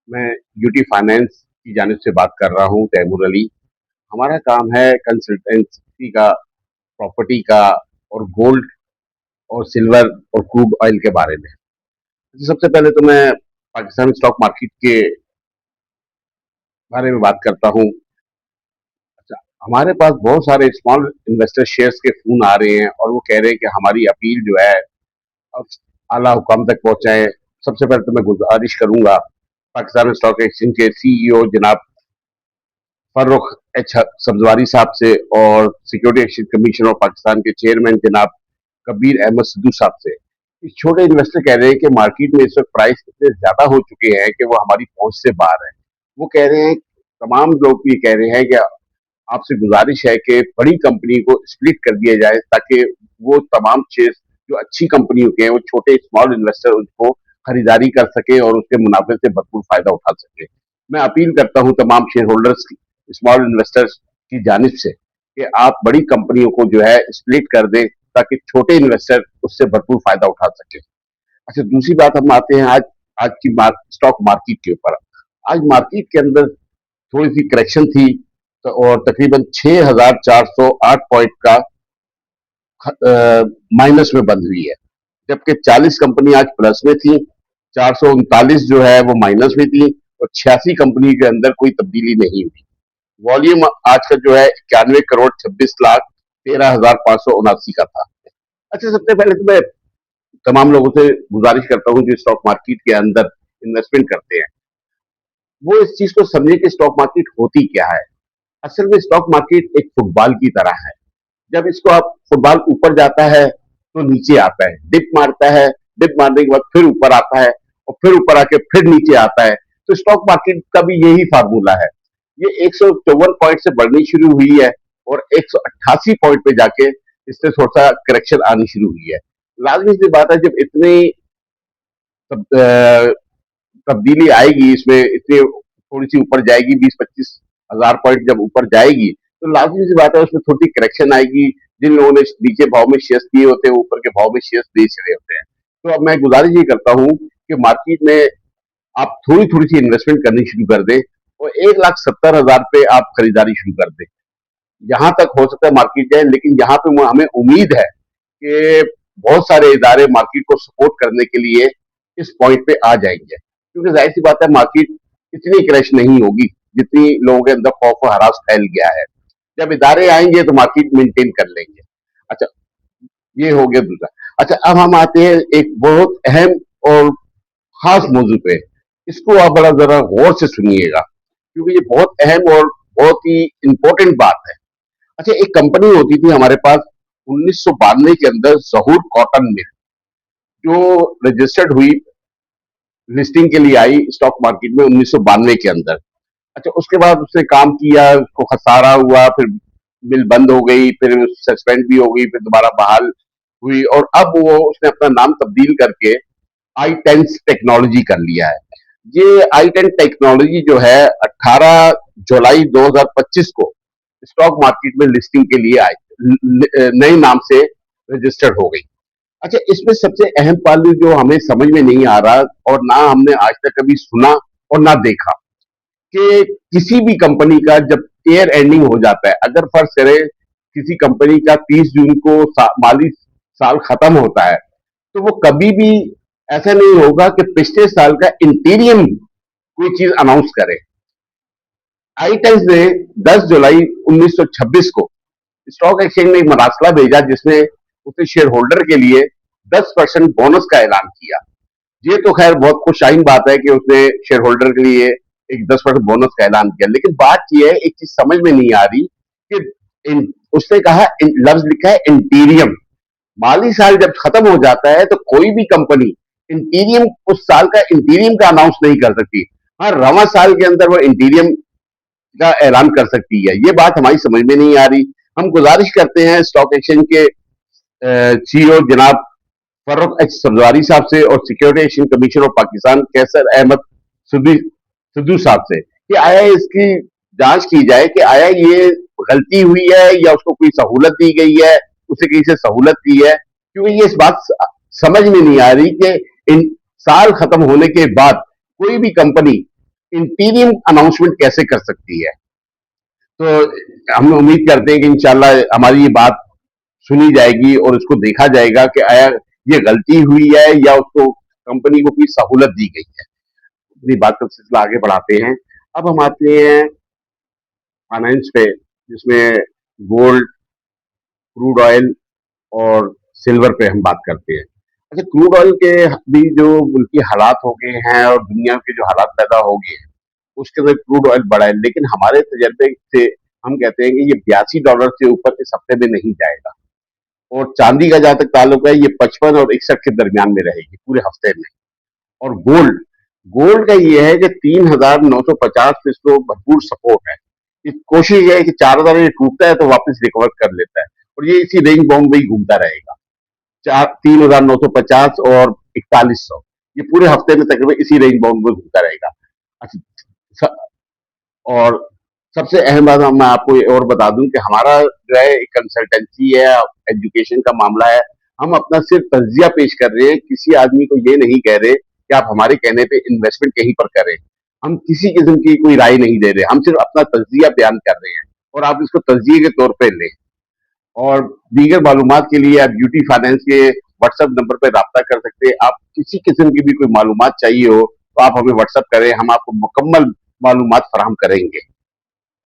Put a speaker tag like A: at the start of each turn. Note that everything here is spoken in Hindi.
A: मैं यूटी फाइनेंस की जानिब से बात कर रहा हूँ, तैमूर अली। हमारा काम है कंसल्टेंसी का, प्रॉपर्टी का और गोल्ड और सिल्वर और क्रूड ऑयल के बारे में। तो सबसे पहले तो मैं पाकिस्तान स्टॉक मार्केट के बारे में बात करता हूँ। अच्छा, हमारे पास बहुत सारे स्मॉल इन्वेस्टर शेयर्स के फोन आ रहे हैं और वो कह रहे हैं कि हमारी अपील जो है अब आला हुकाम तक पहुंचाएं। सबसे पहले तो मैं गुजारिश करूंगा पाकिस्तान स्टॉक एक्सचेंज के सीईओ जनाब फर्रुख एच सब्जवारी साहब से और security exchange commission of Pakistan के चेयरमैन जनाब कबीर अहमद सिद्धू साहब से। इस छोटे इन्वेस्टर कह रहे हैं कि मार्केट में इस वक्त प्राइस इतने ज्यादा हो चुके हैं कि वो हमारी पहुंच से बाहर है। वो कह रहे हैं, तमाम लोग ये कह रहे हैं कि आपसे गुजारिश है कि बड़ी कंपनी को स्प्लिट कर दिया जाए ताकि वो तमाम शेयर जो अच्छी कंपनियों के हैं वो छोटे स्मॉल इन्वेस्टर उनको खरीदारी कर सके और उसके मुनाफे से भरपूर फायदा उठा सके। मैं अपील करता हूं तमाम शेयर होल्डर्स की, स्मॉल इन्वेस्टर्स की जानिब से कि आप बड़ी कंपनियों को जो है स्प्लिट कर दें ताकि छोटे इन्वेस्टर उससे भरपूर फायदा उठा सके। अच्छा, दूसरी बात हम आते हैं आज आज की स्टॉक मार्केट के ऊपर। आज मार्केट के अंदर थोड़ी सी करेक्शन थी तो और तकरीबन 6,408 पॉइंट का माइनस में बंद हुई है, जबकि 40 कंपनी आज प्लस में थी, 439 जो है वो माइनस में थी और 86 कंपनी के अंदर कोई तब्दीली नहीं हुई। वॉल्यूम आज का जो है 91 करोड़ 26 लाख 13,579 का था। अच्छा, सबसे पहले तो मैं तमाम लोगों से गुजारिश करता हूँ जो स्टॉक मार्केट के अंदर इन्वेस्टमेंट करते हैं, वो इस चीज को समझे कि स्टॉक मार्केट होती क्या है। असल में स्टॉक मार्केट एक फुटबॉल की तरह है। जब इसको आप फुटबॉल ऊपर जाता है तो नीचे आता है, डिप मारता है, डिप मारने के बाद फिर ऊपर आता है और फिर ऊपर आके फिर नीचे आता है। तो स्टॉक मार्केट का भी यही फार्मूला है। ये 154 पॉइंट से बढ़नी शुरू हुई है और 188 पॉइंट पे जाके इससे थोड़ा सा करेक्शन आनी शुरू हुई है। लाजमी सी बात है, जब इतनी तब्दीली आएगी, इसमें इतनी थोड़ी सी ऊपर जाएगी, 20-25 हजार पॉइंट जब ऊपर जाएगी तो लाजमी सी बात है उसमें थोड़ी करेक्शन आएगी। जिन लोगों ने नीचे भाव में शेयर्स दिए होते हैं ऊपर के भाव में शेयर्स बेच रहे होते हैं। तो अब मैं गुजारिश ये करता हूँ कि मार्केट में आप थोड़ी थोड़ी सी इन्वेस्टमेंट करनी शुरू कर दें और 1,70,000 पे आप खरीदारी शुरू कर दें। यहाँ तक हो सकता है मार्केट जाए, लेकिन यहाँ पे हमें उम्मीद है कि बहुत सारे इदारे मार्केट को सपोर्ट करने के लिए इस पॉइंट पे आ जाएंगे, क्योंकि जाहिर सी बात है मार्केट इतनी क्रैश नहीं होगी जितनी लोगों के अंदर खौफ और हरास फैल गया है। जब इदारे आएंगे तो मार्केट मेंटेन कर लेंगे। अच्छा, ये हो गया दूसरा। अच्छा, अब हम आते हैं एक बहुत अहम और खास मौजू पे। इसको आप बड़ा जरा गौर से सुनिएगा क्योंकि ये बहुत अहम और बहुत ही इंपॉर्टेंट बात है। अच्छा, एक कंपनी होती थी हमारे पास 1992 के अंदर, जहूर कॉटन मिल, जो रजिस्टर्ड हुई, लिस्टिंग के लिए आई स्टॉक मार्केट में 1992 के अंदर। अच्छा, उसके बाद उसने काम किया, उसको खसारा हुआ, फिर मिल बंद हो गई, फिर सस्पेंड भी हो गई, फिर दोबारा बहाल हुई और अब वो उसने अपना नाम तब्दील करके आई टेंस टेक्नोलॉजी कर लिया है। ये आई टेन टेक्नोलॉजी जो है 18 जुलाई 2025 को स्टॉक मार्केट में लिस्टिंग के लिए आई, नए नाम से रजिस्टर्ड हो गई। अच्छा, इसमें सबसे अहम पहलू जो हमें समझ में नहीं आ रहा और ना हमने आज तक कभी सुना और ना देखा कि किसी भी कंपनी का जब ईयर एंडिंग हो जाता है, अगर फर्ज करें किसी कंपनी का 30 जून को माली साल खत्म होता है, तो वो कभी भी ऐसा नहीं होगा कि पिछले साल का इंटीरियम कोई चीज अनाउंस करे। आई टाइम्स ने 10 जुलाई 1926 को स्टॉक एक्सचेंज में एक मरासला भेजा जिसमें उसने शेयर होल्डर के लिए 10% बोनस का ऐलान किया। ये तो खैर बहुत खुशाइन बात है कि उसने शेयर होल्डर के लिए एक 10% बोनस का ऐलान किया, लेकिन बात यह है, एक चीज समझ में नहीं आ रही कि उसने कहा, लफ्ज लिखा है इंटीरियम। माली साल जब खत्म हो जाता है तो कोई भी कंपनी इंटीरियम, उस साल का इंटीरियम का अनाउंस नहीं कर सकती। हाँ, रवा साल के अंदर वो इंटीरियम का ऐलान कर सकती है। ये बात हमारी समझ में नहीं आ रही। हम गुजारिश करते हैं स्टॉक एक्सचेंज के सीईओ जनाब फर्रुख एच सब्जारी साहब से और security exchange commission of Pakistan Qaiser Ahmed Siddu Sidhu साहब से कि आया इसकी जांच की जाए कि आया ये गलती हुई है या उसको कोई सहूलत दी गई है, उसे कहीं से सहूलत दी है। क्योंकि ये इस बात समझ में नहीं आ रही कि इन साल खत्म होने के बाद कोई भी कंपनी इंटीरियम अनाउंसमेंट कैसे कर सकती है। तो हम उम्मीद करते हैं कि इंशाल्लाह हमारी ये बात सुनी जाएगी और उसको देखा जाएगा कि आया ये गलती हुई है या उसको कंपनी को कोई सहूलत दी गई है। अपनी बात का सिलसिला आगे बढ़ाते हैं। अब हम आते हैं फाइनेंस पे, जिसमें गोल्ड, क्रूड ऑयल और सिल्वर पे हम बात करते हैं। अच्छा, क्रूड ऑयल के भी जो मुल्की हालात हो गए हैं और दुनिया के जो हालात पैदा हो गए हैं, उसके अंदर क्रूड ऑयल बढ़ा है, लेकिन हमारे तजर्बे से हम कहते हैं कि ये $82 से ऊपर इस हफ्ते में नहीं जाएगा। और चांदी का जहां तक ताल्लुक है, ये 55 और 61 के दरमियान में रहेगी पूरे हफ्ते में। और गोल्ड, गोल्ड का ये है कि 3,950 पे इसको भरपूर सपोर्ट है। इस कोशिश है कि 4,000 ये टूटता है तो वापस रिकवर कर लेता है, और ये इसी रेंज बाउंड में ही घूमता रहेगा। 3,950 और 4100, ये पूरे हफ्ते में तकरीबन इसी रेंज बाउंड में घूमता रहेगा। अच्छा, और सबसे अहम बात मैं आपको ये और बता दूं कि हमारा जो है एक कंसल्टेंसी है, एजुकेशन का मामला है। हम अपना सिर्फ तज्जिया पेश कर रहे हैं, किसी आदमी को ये नहीं कह रहे कि आप हमारे कहने पे इन्वेस्टमेंट कहीं पर करें। हम किसी किस्म की कोई राय नहीं दे रहे, हम सिर्फ अपना तज्जिया बयान कर रहे हैं, और आप इसको तज्जिए के तौर पे लें। और दीगर मालूमात के लिए आप ब्यूटी फाइनेंस के व्हाट्सएप नंबर पर रब्ता कर सकते हैं। आप किसी किस्म की भी कोई मालूमात चाहिए हो तो आप हमें व्हाट्सएप करें, हम आपको मुकम्मल मालूमात फराहम करेंगे।